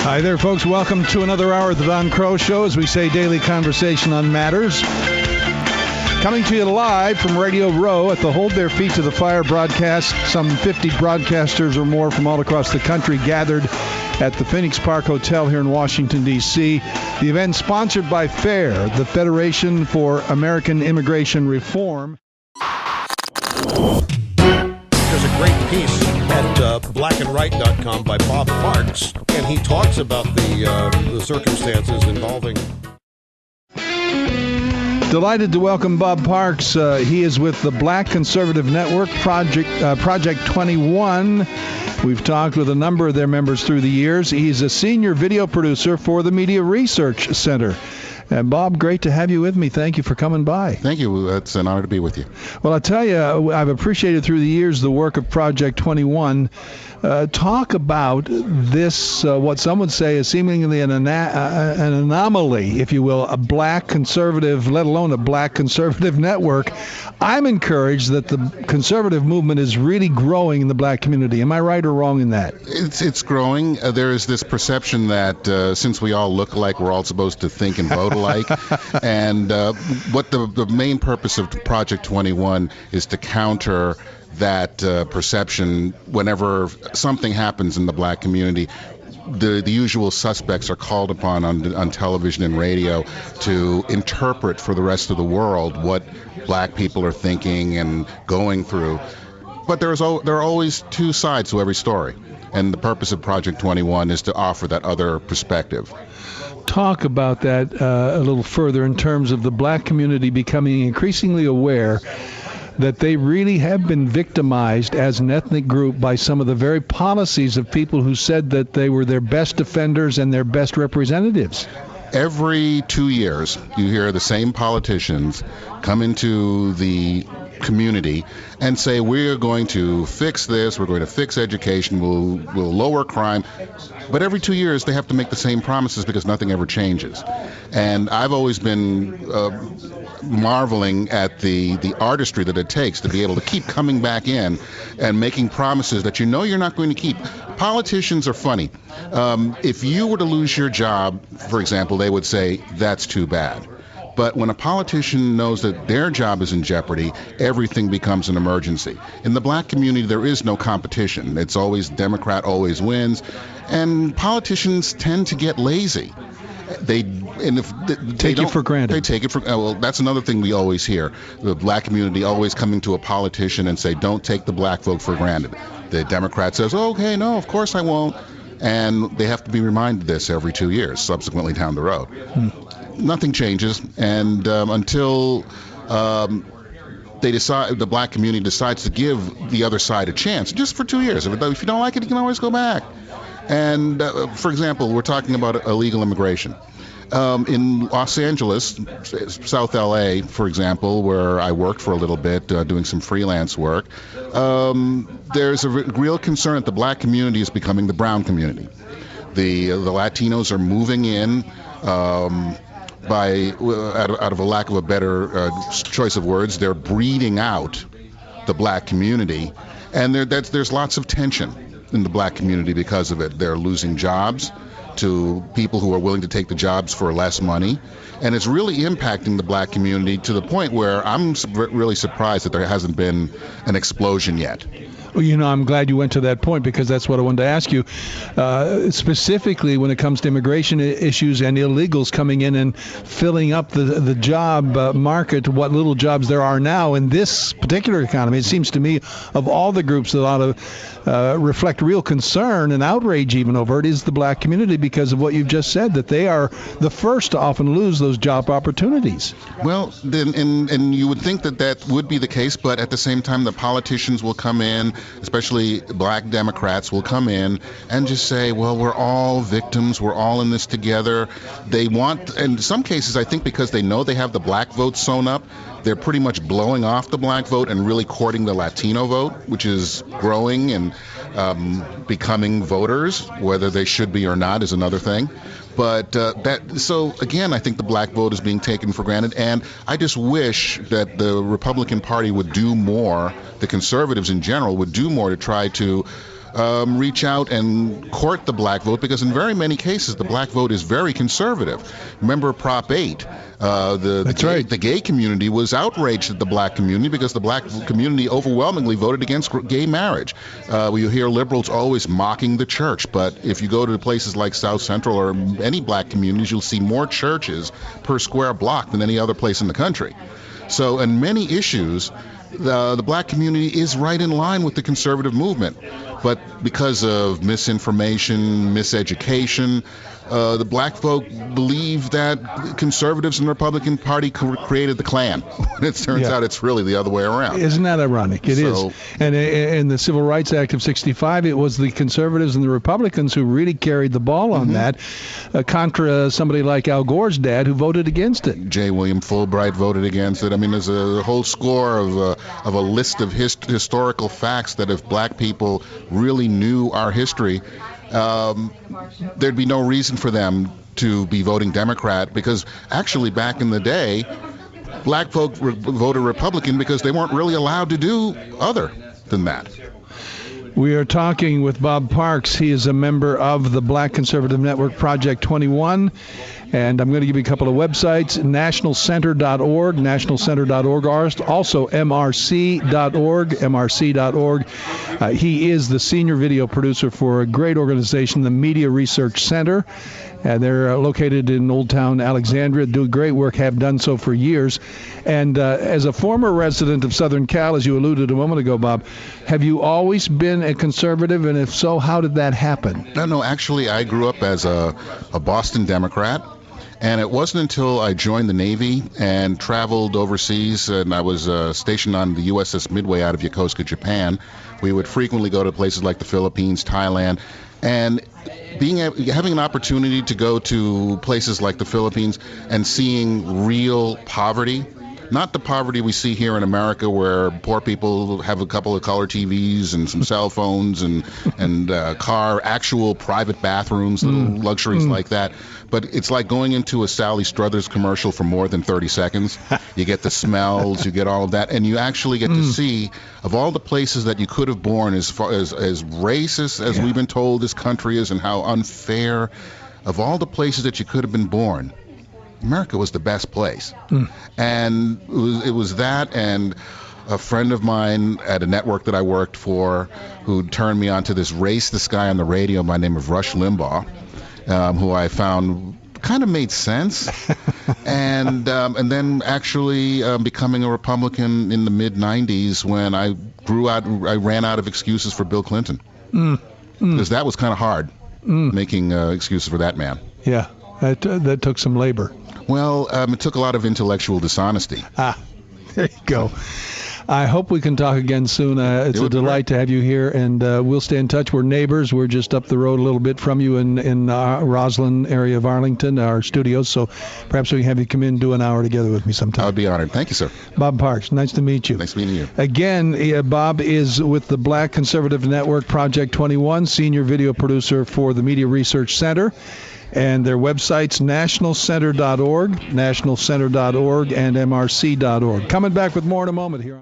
Hi there, folks. Welcome to another hour of the Don Kroah Show, as we say, daily conversation on matters. Coming to you live from Radio Row at the Hold Their Feet to the Fire broadcast. Some 50 broadcasters or more from all across the country gathered at the Phoenix Park Hotel here in Washington, D.C. The event sponsored by FAIR, the Federation for American Immigration Reform. There's a great piece at blackandright.com by Bob Parks, and he talks about the circumstances involving. Delighted to welcome Bob Parks. He is with the Black Conservative Network, Project 21. We've talked with a number of their members through the years. He's a senior video producer for the Media Research Center. And Bob, great to have you with me. Thank you for coming by. Thank you. It's an honor to be with you. Well, I tell you, I've appreciated through the years the work of Project 21. Talk about this, what some would say is seemingly an anomaly, if you will, a black conservative, let alone a black conservative network. I'm encouraged that the conservative movement is really growing in the black community. Am I right or wrong in that? It's growing. There is this perception that since we all look alike, we're all supposed to think and vote alike. And what the main purpose of Project 21 is to counter that perception. Whenever something happens in the black community, the usual suspects are called upon on television and radio to interpret for the rest of the world what black people are thinking and going through. But there are always two sides to every story. And the purpose of Project 21 is to offer that other perspective. Talk about that a little further in terms of the black community becoming increasingly aware that they really have been victimized as an ethnic group by some of the very policies of people who said that they were their best defenders and their best representatives. Every 2 years, you hear the same politicians come into the community and say, we're going to fix this, we're going to fix education, we'll lower crime. But every 2 years, they have to make the same promises because nothing ever changes. And I've always been marveling at the artistry that it takes to be able to keep coming back in and making promises that you know you're not going to keep. Politicians are funny. If you were to lose your job, for example, they would say, that's too bad. But when a politician knows that their job is in jeopardy, everything becomes an emergency. In the black community, there is no competition. It's always Democrat always wins. And politicians tend to get lazy. They take it for granted. They take it for well. That's another thing we always hear. The black community always coming to a politician and say, "Don't take the black vote for granted." The Democrat says, oh, "Okay, no, of course I won't," and they have to be reminded this every 2 years, subsequently down the road. Nothing changes, and until the black community decides to give the other side a chance, just for 2 years. If you don't like it, you can always go back. And, for example, we're talking about illegal immigration. In Los Angeles, South LA, for example, where I worked for a little bit doing some freelance work, there's a real concern that the black community is becoming the brown community. The Latinos are moving in out of a lack of a better choice of words. They're breeding out the black community, and there's lots of tension in the black community because of it. They're losing jobs to people who are willing to take the jobs for less money, and it's really impacting the black community to the point where I'm really surprised that there hasn't been an explosion yet. Well, you know, I'm glad you went to that point, because that's what I wanted to ask you. Specifically when it comes to immigration issues and illegals coming in and filling up the job market, what little jobs there are now in this particular economy, it seems to me of all the groups that ought to reflect real concern and outrage even over it is the black community, because of what you've just said, that they are the first to often lose those job opportunities. Well, and you would think that would be the case, but at the same time, the politicians will come in, especially black Democrats will come in and just say, well, we're all victims, we're all in this together. They want, in some cases, I think because they know they have the black vote sewn up, they're pretty much blowing off the black vote and really courting the Latino vote, which is growing and becoming voters. Whether they should be or not is another thing. But so again, I think the black vote is being taken for granted, and I just wish that the Republican Party would do more, the conservatives in general would do more to try to reach out and court the black vote, because in very many cases the black vote is very conservative. Remember Prop 8. The gay community was outraged at the black community because the black community overwhelmingly voted against gay marriage. You hear liberals always mocking the church, but if you go to places like South Central or any black communities, you'll see more churches per square block than any other place in the country. So in many issues, the black community is right in line with the conservative movement. But because of misinformation, miseducation, the black folk believe that conservatives in the Republican Party created the Klan. It turns out it's really the other way around. Isn't that ironic? It is. And in the Civil Rights Act of 65, it was the conservatives and the Republicans who really carried the ball on that, contra somebody like Al Gore's dad, who voted against it. J. William Fulbright voted against it. I mean, there's a whole score of a list of historical facts that if black people really knew our history, there'd be no reason for them to be voting Democrat, because actually back in the day, black folk voted Republican because they weren't really allowed to do other than that. We are talking with Bob Parks. He is a member of the Black Conservative Network Project 21. And I'm going to give you a couple of websites, nationalcenter.org, nationalcenter.org, also mrc.org. He is the senior video producer for a great organization, the Media Research Center. They're located in Old Town Alexandria, do great work, have done so for years. And as a former resident of Southern Cal, as you alluded a moment ago, Bob, have you always been a conservative? And if so, how did that happen? No, actually, I grew up as a Boston Democrat. And it wasn't until I joined the Navy and traveled overseas, and I was stationed on the USS Midway out of Yokosuka, Japan. We would frequently go to places like the Philippines, Thailand, and having an opportunity to go to places like the Philippines and seeing real poverty. Not the poverty we see here in America, where poor people have a couple of color TVs and some cell phones and actual private bathrooms, little luxuries like that. But it's like going into a Sally Struthers commercial for more than 30 seconds. You get the smells, you get all of that, and you actually get to see, of all the places that you could have born, as far as racist as we've been told this country is and how unfair, of all the places that you could have been born, America was the best place. And it was that, and a friend of mine at a network that I worked for who turned me on to this racist guy on the radio by the name of Rush Limbaugh, who I found kind of made sense. And then actually becoming a Republican in the mid-'90s when I ran out of excuses for Bill Clinton. Because that was kind of hard, making excuses for that man. Yeah, that took some labor. Well, it took a lot of intellectual dishonesty. There you go. I hope we can talk again soon. It's a delight to have you here, and we'll stay in touch. We're neighbors. We're just up the road a little bit from you in Roslyn area of Arlington, our studios, so perhaps we can have you come in and do an hour together with me sometime. I would be honored. Thank you, sir. Bob Parks, nice to meet you. Nice meeting you. Again, Bob is with the Black Conservative Network Project 21, senior video producer for the Media Research Center. And their websites, nationalcenter.org, and mrc.org. Coming back with more in a moment here.